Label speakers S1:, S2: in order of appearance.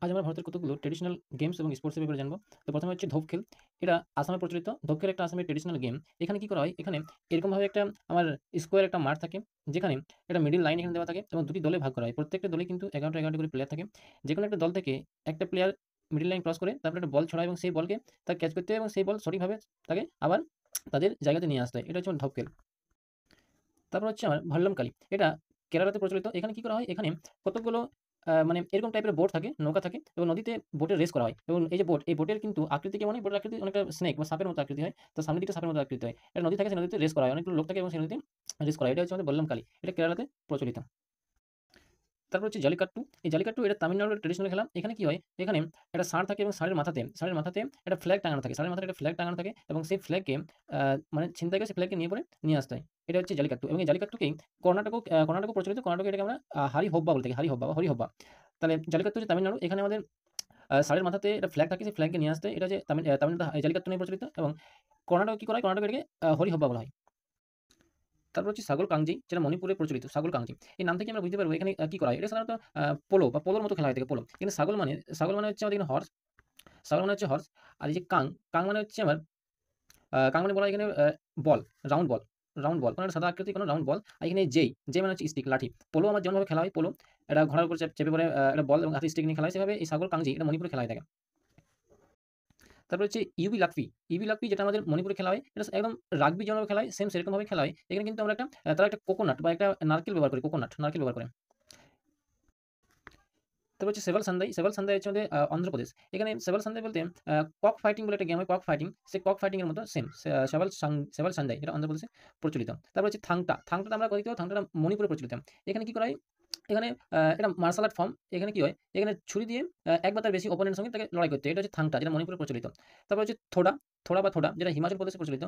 S1: আজ আমরা ভারতের কতগুলো ট্রেডিশনাল গেমস এবং স্পোর্টসের ব্যাপারে জানবো। তো প্রথমে হচ্ছে ধোপ খেল। এটা আসামে প্রচলিত। ধোপ খেল একটা আসামের ট্রেডিশনাল গেম। এখানে কি করা হয়? এখানে এরকমভাবে একটা আমার স্কোয়ার একটা মাঠ থাকে, যেখানে একটা মিডল লাইন এখানে দেওয়া থাকে এবং দুটি দলে ভাগ করা হয়। প্রত্যেকটা দলে কিন্তু 11টা 11টা করে প্লেয়ার থাকে। যেকোনো একটা দল থেকে একটা প্লেয়ার মিডল লাইন ক্রস করে তারপরে একটা বল ছড়ায় এবং সেই বলকে তাকে ক্যাচ করতে হয় এবং সেই বল সঠিকভাবে তাকে আবার তাদের জায়গাতে নিয়ে আসতে হয়। এটা হচ্ছে আমার ধোপ খেল। তারপর হচ্ছে আমার ভাল্লাম কালী। এটা কেরালাতে প্রচলিত। এখানে কি করা হয়? এখানে কতকগুলো মানে এরকম টাইপের বোট থাকে, নৌকা থাকে এবং নদীতে বোটের রেস করা হয় এবং এই যে বোট, এই বোটের কিন্তু আকৃতি কেমন হয়? বোটের আকৃতি অনেকটা স্নেক বা সাপের মতো আকৃতি হয়। তো সামনের দিকটা সাপের মতো আকৃতি হয়। একটা নদী থাকে, সেই নদীতে রেস করা হয়। অনেকগুলো লোক থাকে এবং সেই নদীতে রেস করা হয়। এটা হচ্ছে আমাদের বল্লাম কালী। এটা কেরালাতে প্রচলিত। তারপর হচ্ছে জালিকাট্টু। এই জালিকাট্টু এটা তামিলনাড়ুর ট্রেডিশনাল খেলা। এখানে কি হয়? এখানে একটা ষাঁড় থাকে এবং ষাঁড়ের মাথাতে একটা ফ্ল্যাগ টাঙানো থাকে। ষাঁড়ের মাথায় একটা ফ্ল্যাগ টাঙানো থাকে এবং সেই ফ্ল্যাগকে মানে ছিনতাই করে সেই ফ্ল্যাগকে নিয়ে আসতে হয়। এটা হচ্ছে জালিকাট্টু এবং এই জালিকাট্টুকেই কর্ণাটকেও প্রচলিত। কর্ণাটকে এটাকে আমরা হারি-হব্বা বলে থাকি। হারি-হব্বা বা হরি-হব্বা। তাহলে জালিকাট্টু হচ্ছে তামিলনাড়ু। এখানে আমাদের ষাঁড়ের মাথাতে একটা ফ্ল্যাগ থাকে, সেই ফ্ল্যাগকে নিয়ে আসতে হয়। এটা হচ্ছে তামিলনাড়ু জালিকাট্টু নিয়ে প্রচলিত এবং কর্ণাটকে কি করা হয়? কর্ণাটকে এটাকে হরি-হব্বা বলা হয়। তারপর হচ্ছে ছাগল কাংজি, যেটা মণিপুরে প্রচলিত ছাগল কাংজি। এই নাম থেকে আমরা বুঝতে পারবো এখানে কি করা হয়। এটা সাধারণত পোলো বা পোলোর মতো খেলা হয়ে থাকে পোলো। কিন্তু ছাগল মানে হচ্ছে আমাদের এখানে হর্স, ছাগল মানে হচ্ছে হর্স। আর এই যে কাং মানে হচ্ছে আমার কাং মানে বলা হয় এখানে বল, রাউন্ড বল, রাউন্ড বল। কোনো একটা সাদা আকৃতির কোনো রাউন্ড বল। আর এখানে যেই মানে হচ্ছে স্টিক, লাঠি। পোলো আমার যেমনভাবে খেলা হয় পোলো, এটা ঘোড়ার উপর চেপে পড়ে একটা বল এবং হাতে স্টিক নিয়ে খেলা হয়। সেভাবে এই ছাগল কাংজি এটা মণিপুরে খেলা হয়ে থাকে। তারপর হচ্ছে ইউবি লাপ্পি যেটা আমাদের মণিপুরে খেলা হয়। এটা একদম রাগবি যেমনভাবে খেলা হয় সেম সেরকমভাবে খেলা হয়। এখানে কিন্তু আমরা একটা তারা একটা কোকোনাট বা একটা নারকেল ব্যবহার করে, নারকেল ব্যবহার করে। তারপর হচ্ছে সেভাল সান্দাই হচ্ছে আমাদের অন্ধ্রপ্রদেশ। এখানে সেভাল সান্দাই বলতে কক ফাইটিং বলে একটা গেম হয়, কক ফাইটিং। সেই কক ফাইটিং এর মতো সেম সেভাল সান্দাই এটা অন্ধ্রপ্রদেশে প্রচলিত। তারপর হচ্ছে থাংটা আমরা কোথায় পাবো? থাংটা মণিপুরে প্রচলিত। এখানে কি করা হয়? এখানে এটা মার্শাল আর্ট ফর্ম। এখানে কি হয়? এখানে ছুরি দিয়ে এক বা তার বেশি অপোনেন্টের সঙ্গে তাকে লড়াই করতে হয়। এটা হচ্ছে থাংটা, যেটা মণিপুরে প্রচলিত। তারপর হচ্ছে থোড়া বা থোড়া যেটা হিমাচল প্রদেশে প্রচলিত।